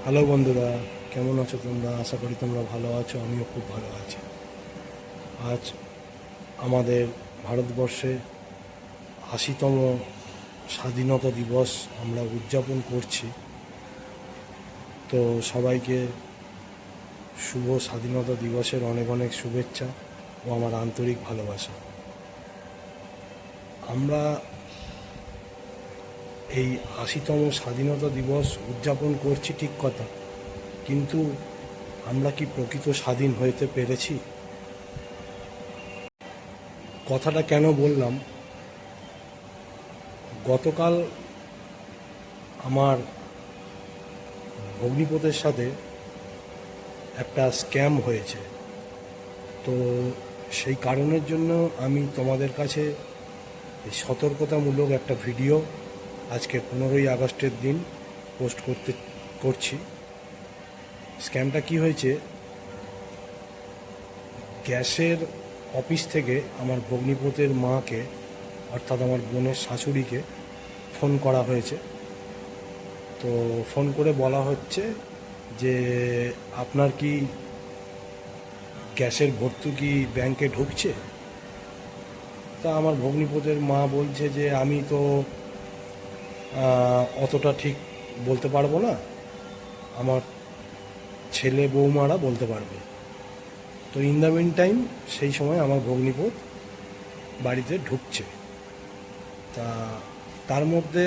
Hello বন্ধুরা, কেমন আছো তোমরা? আশা করি তোমরা ভালো আছো। আমিও খুব ভালো আছি। আজ আমাদের ভারতবর্ষে ৮০তম স্বাধীনতা দিবস আমরা উদযাপন করছি। তো সবাইকে শুভ স্বাধীনতা দিবসের অনেক অনেক শুভেচ্ছা ও আমার আন্তরিক ভালোবাসা। আমরা এই ৮০তম স্বাধীনতা দিবস উদযাপন করছি ঠিক কথা, কিন্তু আমরা কি প্রকৃত স্বাধীন হতে পেরেছি? কথাটা কেন বললাম, গতকাল আমার ভগ্নিপতির সাথে একটা স্ক্যাম হয়েছে। তো সেই কারণের জন্য আমি তোমাদের কাছে এই সতর্কতামূলক একটা ভিডিও আজকে 15ই আগস্টের দিন পোস্ট করছি। স্ক্যামটা কি হয়েছে, গ্যাসের অফিস থেকে আমার ভগ্নিপতির মাকে, অর্থাৎ আমার বোনের শাশুড়িকে ফোন করা হয়েছে। তো ফোন করে বলা হচ্ছে যে আপনার কি গ্যাসের ভর্তুকি ব্যাংকে ঢুকছে? তা আমার ভগ্নিপতির মা বলছে যে আমি তো অতটা ঠিক বলতে পারবো না, আমার ছেলে বৌমারা বলতে পারবে। তো ইন দ্য মিন টাইম সেই সময় আমার ভগ্নিপত বাড়িতে ঢুকছে। তা তার মধ্যে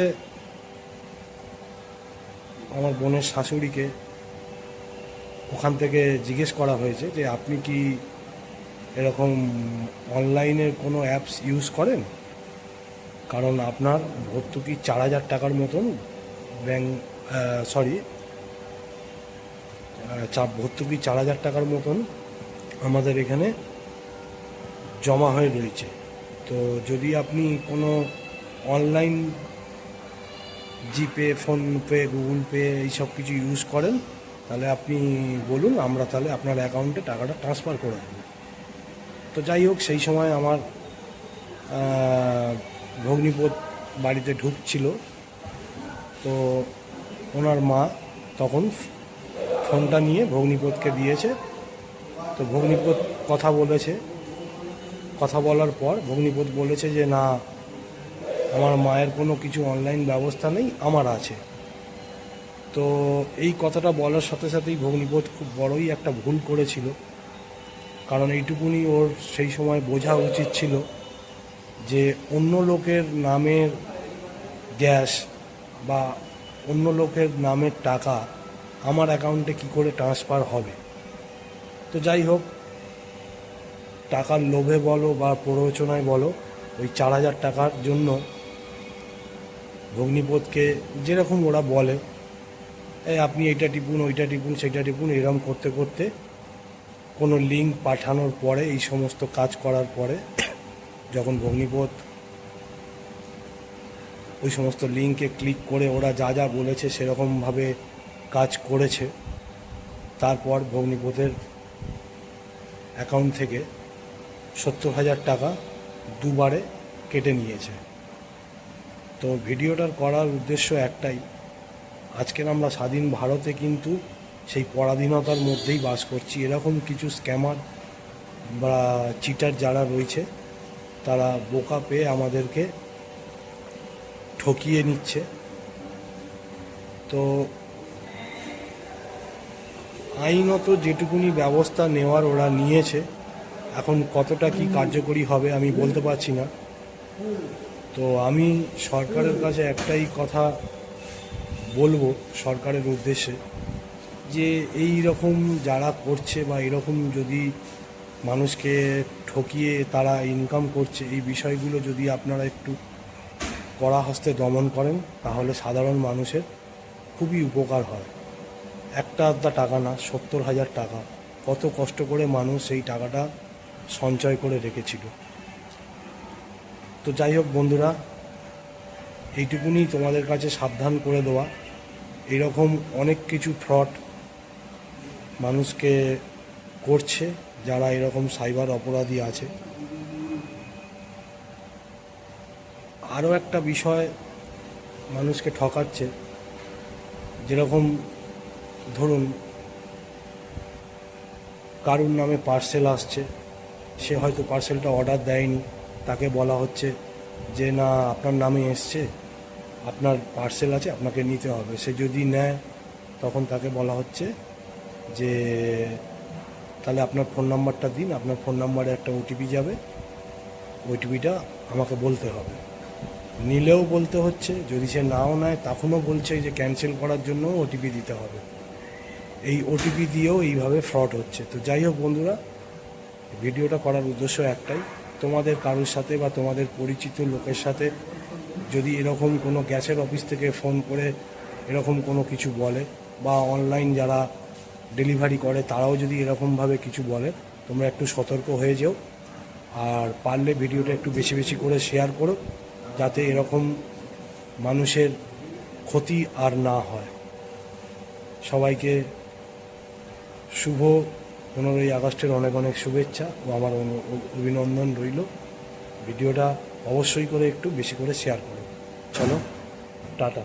আমার বোনের শাশুড়িকে ওখান থেকে জিজ্ঞেস করা হয়েছে যে আপনি কি এরকম অনলাইনের কোনো অ্যাপস ইউজ করেন? কারণ আপনার ভর্তুকি 4,000 টাকার মতন ব্যাংক, সরি, ভর্তুকি 4,000 টাকার মতন আমাদের এখানে জমা হয়ে রয়েছে। তো যদি আপনি কোনো অনলাইন জিপে, ফোনপে, গুগল পে এইসব কিছু ইউজ করেন, তাহলে আপনি বলুন, আমরা তাহলে আপনার অ্যাকাউন্টে টাকাটা ট্রান্সফার করে দেবো। তো যাই হোক, সেই সময় আমার ভগ্নিপত বাড়িতে ঢুকছিল। তো ওনার মা তখন ফোনটা নিয়ে ভগ্নিপতকে দিয়েছে। তো ভগ্নিপত কথা বলার পর ভগ্নিপত বলেছে যে না, আমার মায়ের কোনো কিছু অনলাইন ব্যবস্থা নেই, আমার আছে। তো এই কথাটা বলার সাথে সাথেই ভগ্নিপত খুব বড়ই একটা ভুল করেছিল। কারণ এইটুকুনি ওর সেই সময় বোঝা উচিত ছিল যে অন্য লোকের নামের গ্যাস বা অন্য লোকের নামের টাকা আমার অ্যাকাউন্টে কি করে ট্রান্সফার হবে। তো যাই হোক, টাকার লোভে বলো বা প্ররোচনায় বলো, ওই 4,000 টাকার জন্য ভগ্নিপতকে যেরকম ওরা বলে, এই আপনি এইটা টিপুন, ওইটা টিপুন, সেইটা টিপুন, এরকম করতে করতে কোনো লিঙ্ক পাঠানোর পরে, এই সমস্ত কাজ করার পরে, যখন ভগ্নিপত ওই সমস্ত লিঙ্কে ক্লিক করে ওরা যা যা বলেছে সেরকমভাবে কাজ করেছে, তারপর ভগ্নিপতের অ্যাকাউন্ট থেকে 70,000 টাকা দুবারে কেটে নিয়েছে। তো ভিডিওটার করার উদ্দেশ্য একটাই, আজকের আমরা স্বাধীন ভারতে কিন্তু সেই পরাধীনতার মধ্যেই বাস করছি। এরকম কিছু স্ক্যামার বা চিটার যারা রয়েছে, তারা বোকা পেয়ে আমাদেরকে ঠকিয়ে নিচ্ছে। তো আইনত যেটুকুনি ব্যবস্থা নেওয়ার ওরা নিয়েছে, এখন কতটা কি কার্যকরী হবে আমি বলতে পারছি না। তো আমি সরকারের কাছে একটাই কথা বলবো, সরকারের উদ্দেশ্যে, যে এই রকম যারা করছে বা এরকম যদি মানুষকে ঠকিয়ে তারা ইনকাম করছে, এই বিষয়গুলো যদি আপনারা একটু কড়া হস্তে দমন করেন, তাহলে সাধারণ মানুষের খুবই উপকার হয়। একটা আধটা টাকা না, 70,000 টাকা, কত কষ্ট করে মানুষ এই টাকাটা সঞ্চয় করে রেখেছিল। তো যাই হোক বন্ধুরা, এইটুকুনি তোমাদের কাছে সাবধান করে দেওয়া, এরকম অনেক কিছু ফ্রড মানুষকে করছে যারা এরকম সাইবার অপরাধী আছে। আরও একটা বিষয় মানুষকে ঠকাচ্ছে, যেরকম ধরুন কারুর নামে পার্সেল আসছে, সে হয়তো পার্সেলটা অর্ডার দেয়নি, তাকে বলা হচ্ছে যে না আপনার নামে এসছে, আপনার পার্সেল আছে, আপনাকে নিতে হবে। সে যদি নেয় তখন তাকে বলা হচ্ছে যে তাহলে আপনার ফোন নাম্বারটা দিন, আপনার ফোন নাম্বারে একটা ওটিপি যাবে, ওটিপিটা আমাকে বলতে হবে। নিলেও বলতে হচ্ছে, যদি সে নাও নেয় তখনও বলছে যে ক্যান্সেল করার জন্য ওটিপি দিতে হবে। এই ওটিপি দিয়েও এইভাবে ফ্রড হচ্ছে। তো যাই হোক বন্ধুরা, ভিডিওটা করার উদ্দেশ্য একটাই, তোমাদের কারোর সাথে বা তোমাদের পরিচিত লোকের সাথে যদি এরকম কোনো গ্যাসের অফিস থেকে ফোন করে এরকম কোনো কিছু বলে, বা অনলাইন যারা ডেলিভারি করে তারাও যদি এরকমভাবে কিছু বলে, তোমরা একটু সতর্ক হয়ে যেও। আর পারলে ভিডিওটা একটু বেশি বেশি করে শেয়ার করো, যাতে এরকম মানুষের ক্ষতি আর না হয়। সবাইকে শুভ 15ই আগস্টের অনেক অনেক শুভেচ্ছা ও আমার অভিনন্দন রইল। ভিডিওটা অবশ্যই করে একটু বেশি করে শেয়ার করো। চলো, টাটা।